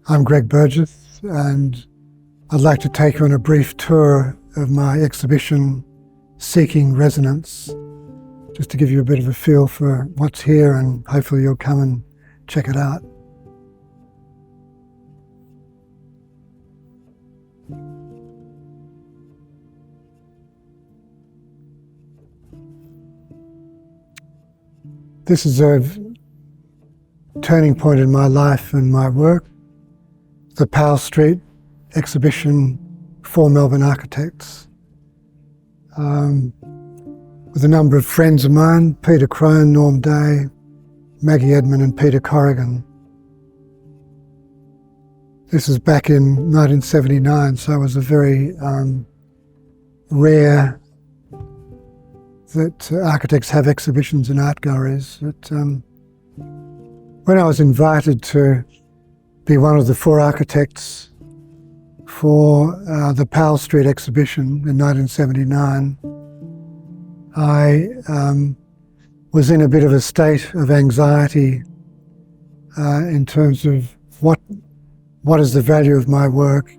I'm Greg Burgess, and I'd like to take you on a brief tour of my exhibition, Seeking Resonance, just to give you a bit of a feel for what's here, and hopefully you'll come and check it out. This is a turning point in my life and my work. The Powell Street exhibition for Melbourne architects. With a number of friends of mine, Peter Crone, Norm Day, Maggie Edmond and Peter Corrigan. This is back in 1979, so it was a very rare that architects have exhibitions in art galleries. But, when I was invited to be one of the 4 architects for the Powell Street exhibition in 1979, I was in a bit of a state of anxiety in terms of what is the value of my work,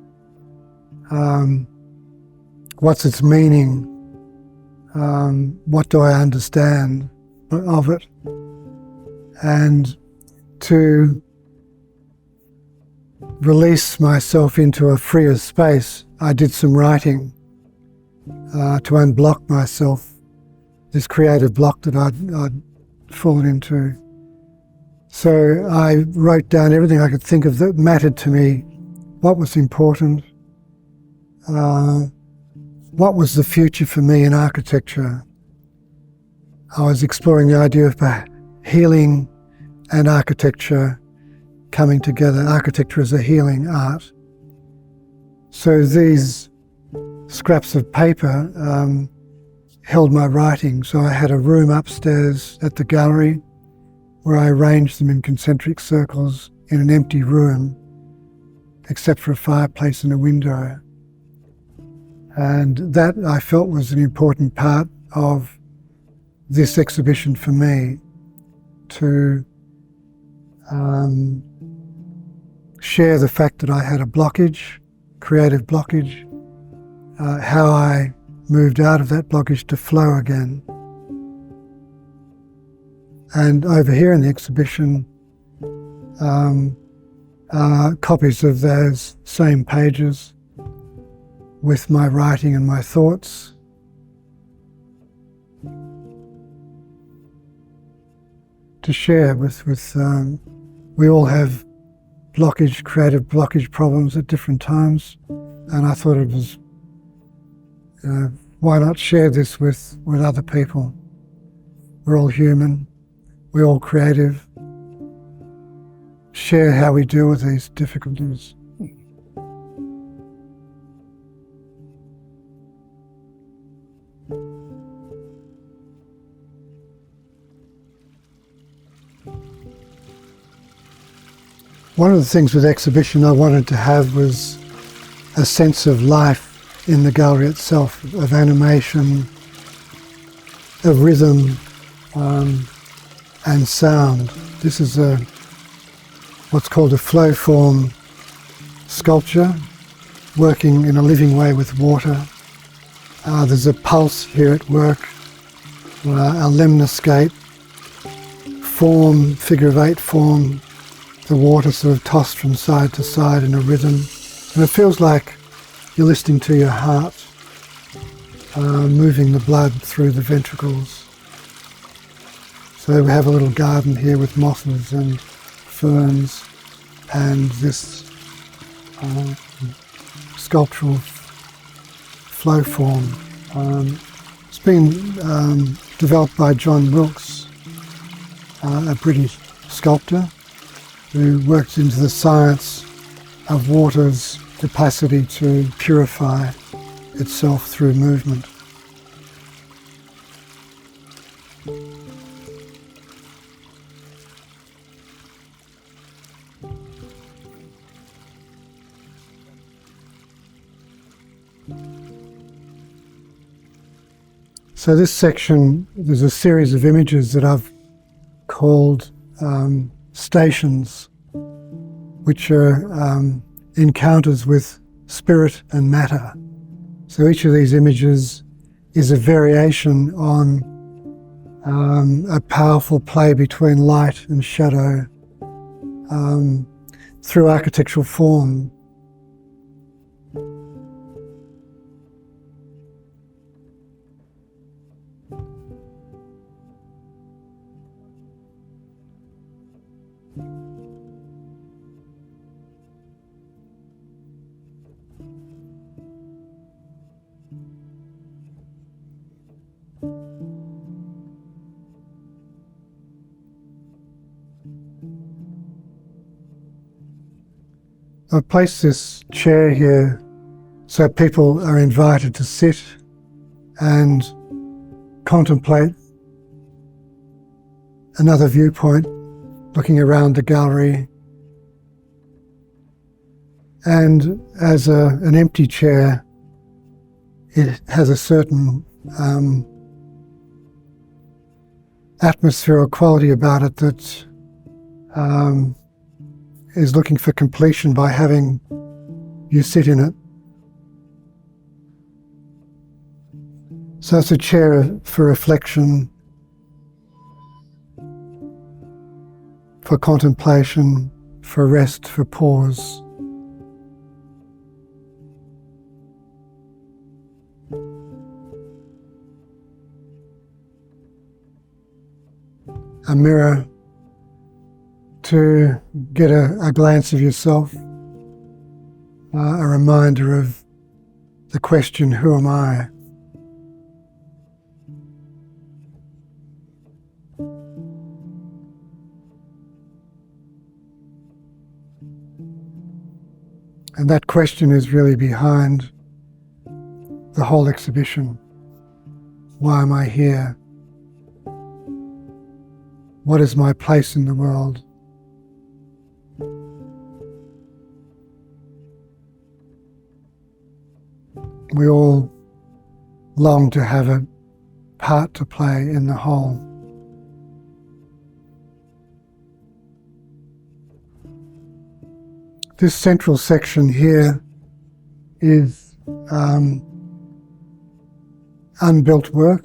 what's its meaning, what do I understand of it, and to release myself into a freer space, I did some writing to unblock myself, this creative block that I'd fallen into. So I wrote down everything I could think of that mattered to me, what was important, what was the future for me in architecture. I was exploring the idea of healing and architecture coming together. Architecture is a healing art. So these scraps of paper held my writing. So I had a room upstairs at the gallery where I arranged them in concentric circles in an empty room, except for a fireplace and a window. And that I felt was an important part of this exhibition for me, to share the fact that I had a blockage, creative blockage, how I moved out of that blockage to flow again. And over here in the exhibition are copies of those same pages with my writing and my thoughts. To share with we all have creative blockage problems at different times, and I thought it was, why not share this with other people? We're all human, we're all creative. Share how we deal with these difficulties. One of the things with the exhibition I wanted to have was a sense of life in the gallery itself, of animation, of rhythm and sound. This is what's called a flow form sculpture, working in a living way with water. There's a pulse here at work, a lemniscate form, figure of 8 form, the water sort of tossed from side to side in a rhythm. And it feels like you're listening to your heart, moving the blood through the ventricles. So we have a little garden here with mosses and ferns and this sculptural flow form. It's been developed by John Wilkes, a British sculptor who works into the science of water's capacity to purify itself through movement. So this section, there's a series of images that I've called stations. which are encounters with spirit and matter. So each of these images is a variation on a powerful play between light and shadow through architectural form. I've placed this chair here so people are invited to sit and contemplate another viewpoint, looking around the gallery. And as an empty chair, it has a certain atmosphere or quality about it that is looking for completion by having you sit in it. So it's a chair for reflection, for contemplation, for rest, for pause. A mirror to get a glance of yourself, a reminder of the question, who am I? And that question is really behind the whole exhibition. Why am I here? What is my place in the world? We all long to have a part to play in the whole. This central section here is unbuilt work,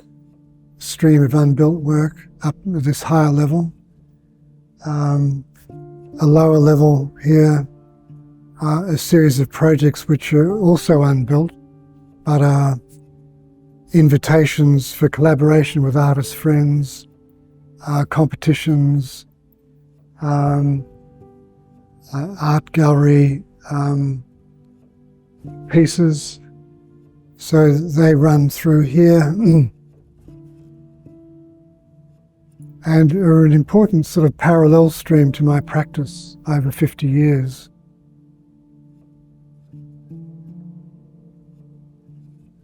stream of unbuilt work up to this higher level. A lower level here are a series of projects which are also unbuilt, but are invitations for collaboration with artist friends, competitions, art gallery pieces. So they run through here and are an important sort of parallel stream to my practice over 50 years.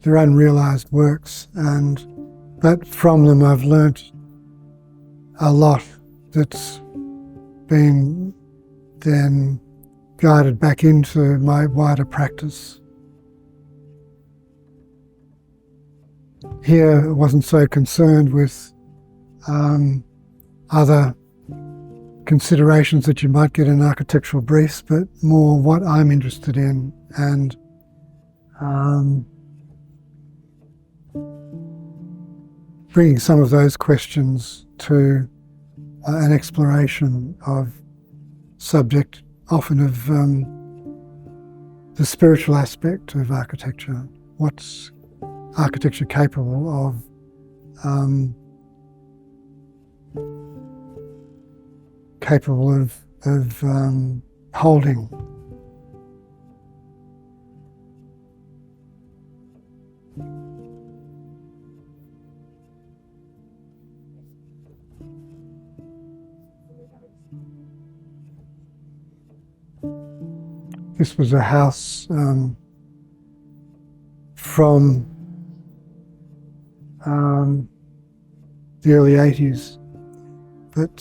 They're unrealised works, but from them I've learnt a lot that's been then guided back into my wider practice. Here I wasn't so concerned with other considerations that you might get in architectural briefs, but more what I'm interested in, and bringing some of those questions to an exploration of subject, often of the spiritual aspect of architecture. What's architecture capable of holding? This was a house from the early 80s, but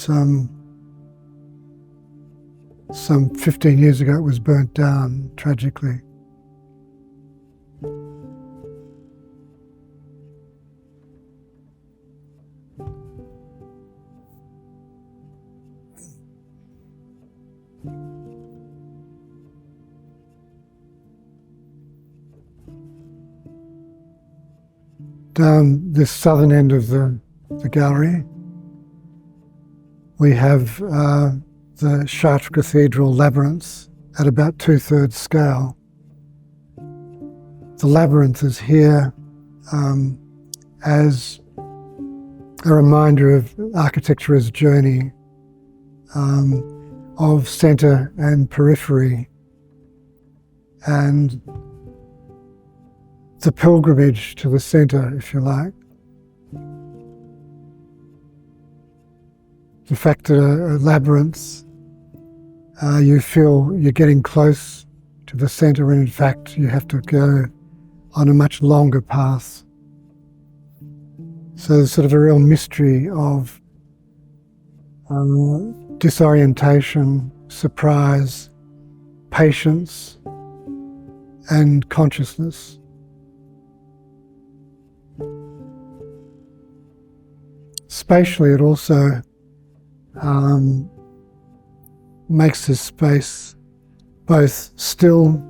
some 15 years ago it was burnt down tragically. Down this southern end of the gallery, we have the Chartres Cathedral labyrinth at about 2/3 scale. The labyrinth is here as a reminder of architecture as a journey of centre and periphery, and the pilgrimage to the centre, if you like. The fact that a labyrinth, you feel you're getting close to the centre, and in fact you have to go on a much longer path. So there's sort of a real mystery of disorientation, surprise, patience, and consciousness. Spatially, it also makes this space both still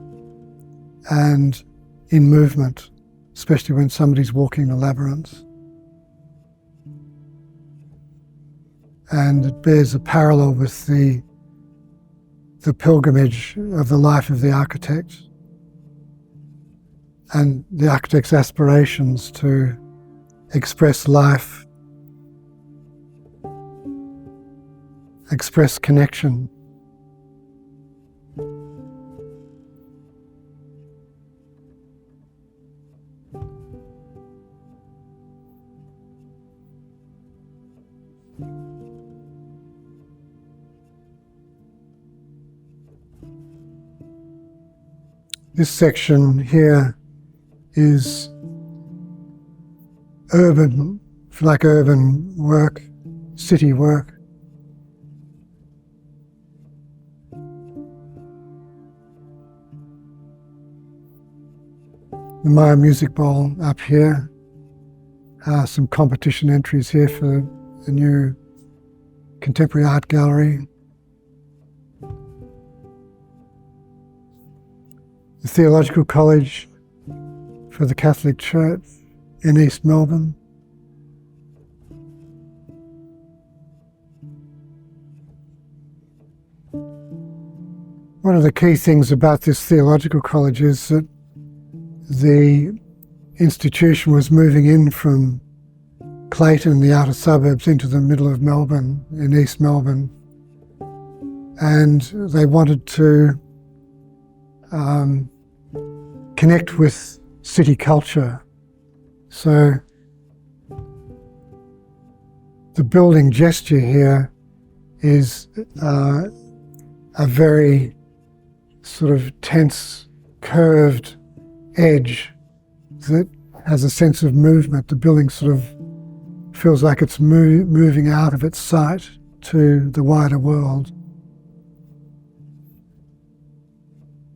and in movement, especially when somebody's walking the labyrinth. And it bears a parallel with the pilgrimage of the life of the architect and the architect's aspirations to express life, express connection. This section here is urban, like urban work, city work. The Maya Music Bowl up here, some competition entries here for the new contemporary art gallery. The Theological College for the Catholic Church in East Melbourne. One of the key things about this theological college is that the institution was moving in from Clayton, the outer suburbs, into the middle of Melbourne, in East Melbourne. And they wanted to connect with city culture. So the building gesture here is a very sort of tense, curved edge that has a sense of movement. The building sort of feels like it's moving out of its sight to the wider world.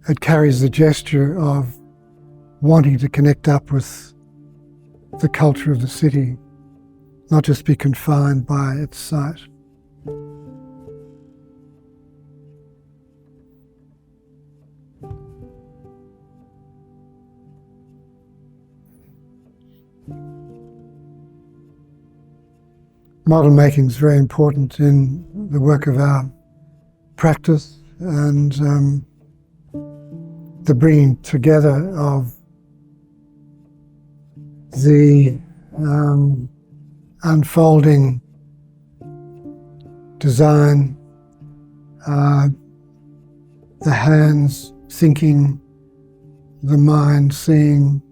It carries the gesture of wanting to connect up with the culture of the city, not just be confined by its site. Model making is very important in the work of our practice, and the bringing together of the unfolding design, the hands thinking, the mind seeing,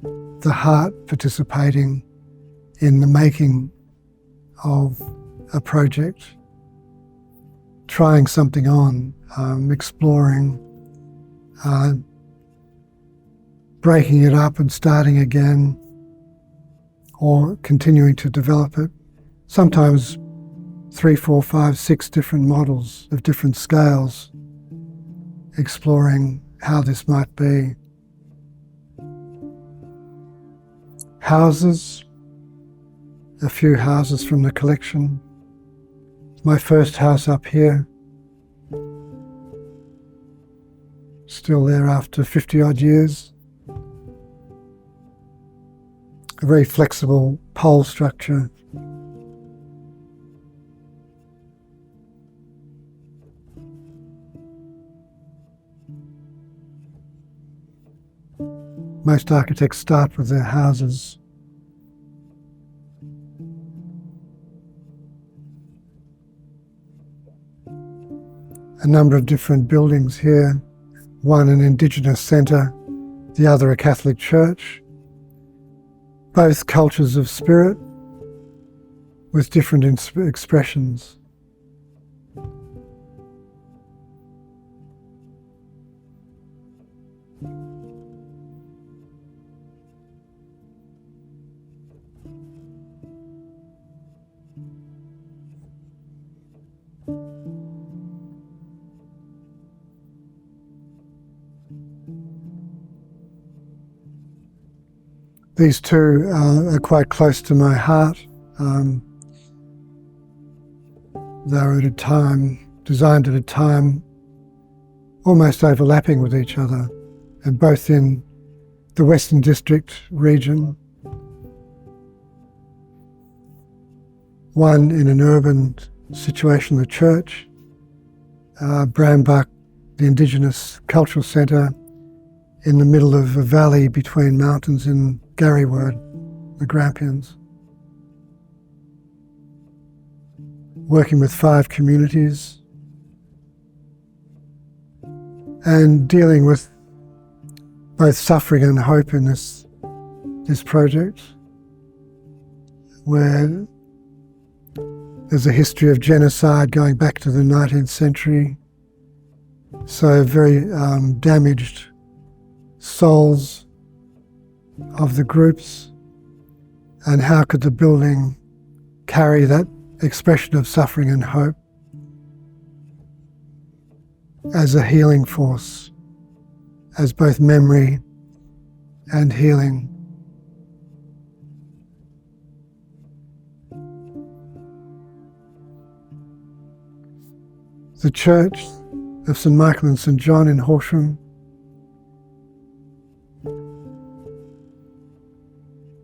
the heart participating in the making of a project, trying something on, exploring, breaking it up and starting again, or continuing to develop it. Sometimes 3, 4, 5, 6 different models of different scales, exploring how this might be. Houses, a few houses from the collection. My first house up here, still there after 50 odd years. a very flexible pole structure. Most architects start with their houses. A number of different buildings here, one an Indigenous centre, the other a Catholic church, both cultures of spirit with different expressions. These two are quite close to my heart. They were designed at a time almost overlapping with each other, and both in the Western District region. One in an urban situation, the church, Brambuck, the Indigenous Cultural Centre, in the middle of a valley between mountains in Garryward, the Grampians. Working with 5 communities and dealing with both suffering and hope in this project, where there's a history of genocide going back to the 19th century, so very damaged souls of the groups, and how could the building carry that expression of suffering and hope as a healing force, as both memory and healing. The Church of St Michael and St John in Horsham,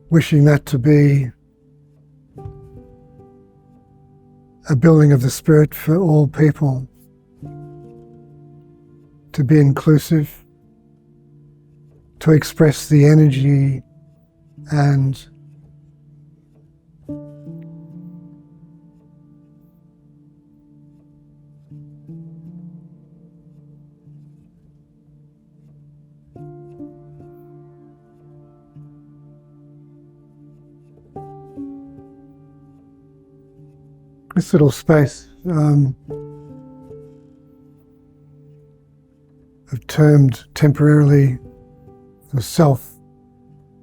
wishing that to be a building of the spirit for all people, to be inclusive, to express the energy and this little space I've termed temporarily the self.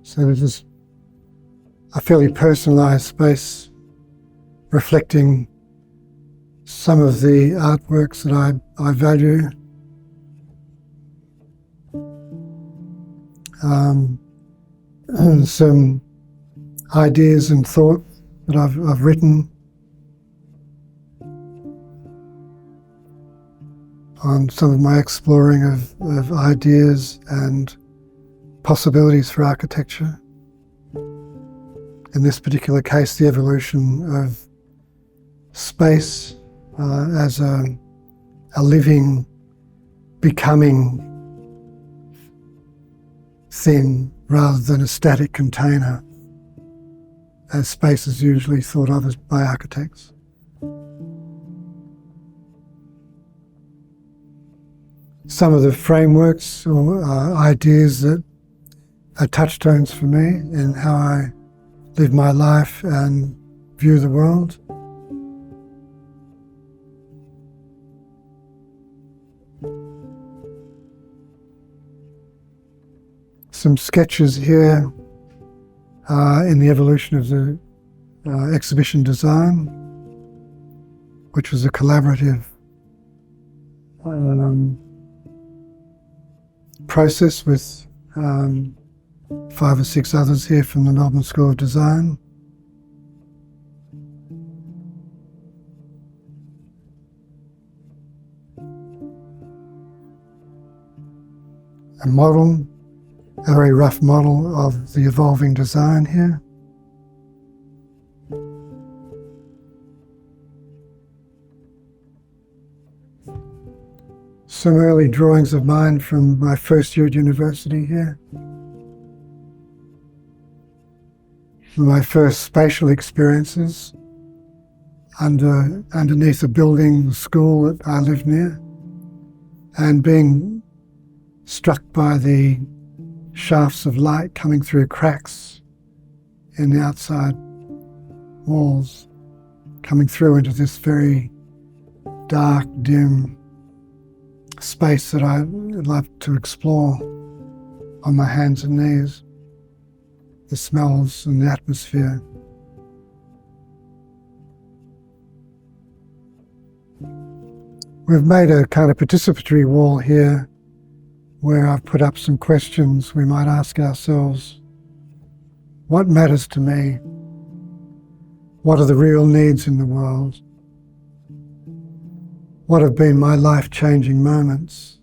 So this is a fairly personalised space reflecting some of the artworks that I value. Some ideas and thought that I've written on some of my exploring of ideas and possibilities for architecture. In this particular case, the evolution of space as a living, becoming thing rather than a static container, as space is usually thought of as by architects. Some of the frameworks or ideas that are touchstones for me in how I live my life and view the world. Some sketches here in the evolution of the exhibition design, which was a collaborative process with 5 or 6 others here from the Melbourne School of Design. A model, a very rough model of the evolving design here. some early drawings of mine from my first year at university here. My first spatial experiences underneath a building, school that I lived near, and being struck by the shafts of light coming through cracks in the outside walls, coming through into this very dark, dim space that I love to explore on my hands and knees, the smells and the atmosphere. We've made a kind of participatory wall here where I've put up some questions we might ask ourselves. What matters to me? What are the real needs in the world? What have been my life-changing moments?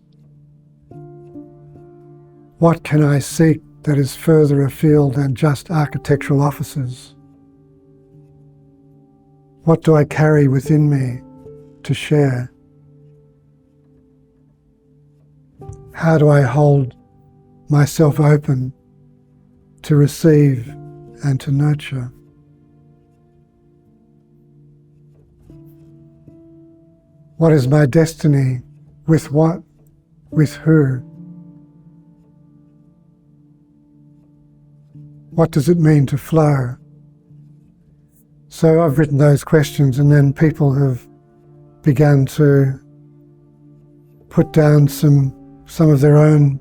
What can I seek that is further afield than just architectural offices? What do I carry within me to share? How do I hold myself open to receive and to nurture? What is my destiny? With what? With who? What does it mean to flow? So I've written those questions, and then people have begun to put down some of their own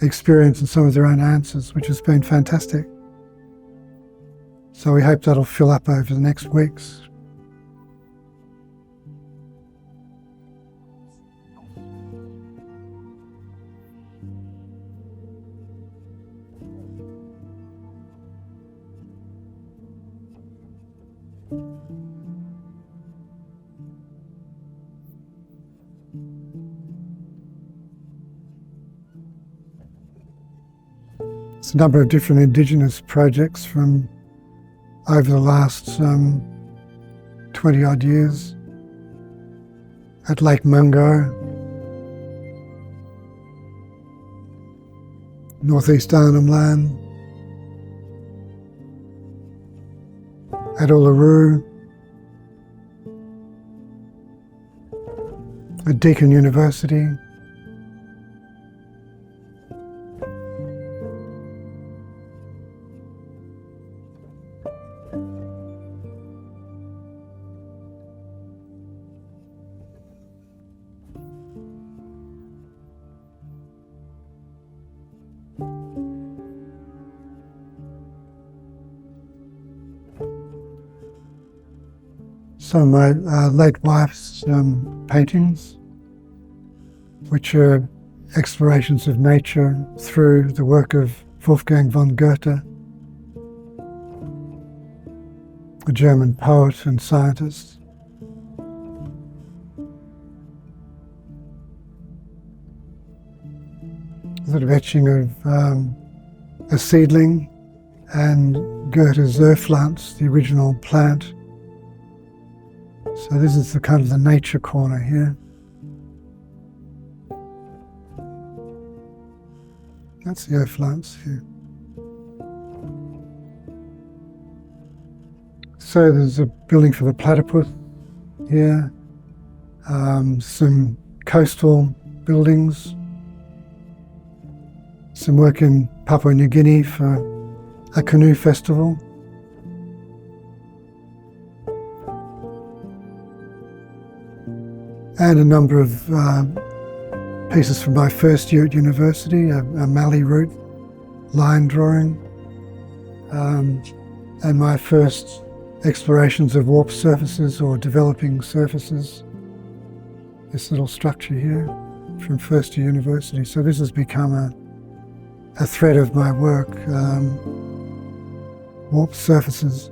experience and some of their own answers, which has been fantastic. So we hope that'll fill up over the next weeks. It's a number of different Indigenous projects from over the last 20 odd years at Lake Mungo, northeast Arnhem Land, at Uluru, at Deakin University, some of my late wife's paintings, which are explorations of nature through the work of Wolfgang von Goethe, a German poet and scientist. A sort of etching of a seedling and Goethe's Urpflanze, the original plant. So this is the kind of the nature corner here. That's the Urpflanze here. So there's a building for the platypus here, some coastal buildings, some work in Papua New Guinea for a canoe festival. And a number of pieces from my first year at university, a Mallee route line drawing, and my first explorations of warped surfaces or developing surfaces. This little structure here from first year university. So this has become a thread of my work, warped surfaces.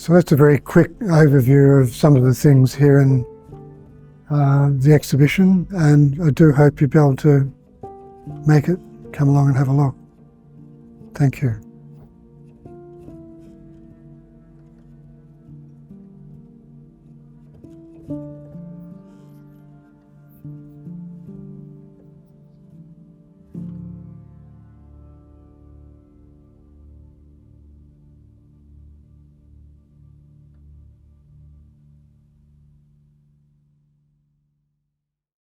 So that's a very quick overview of some of the things here in the exhibition, and I do hope you'll be able to make it, come along and have a look. Thank you.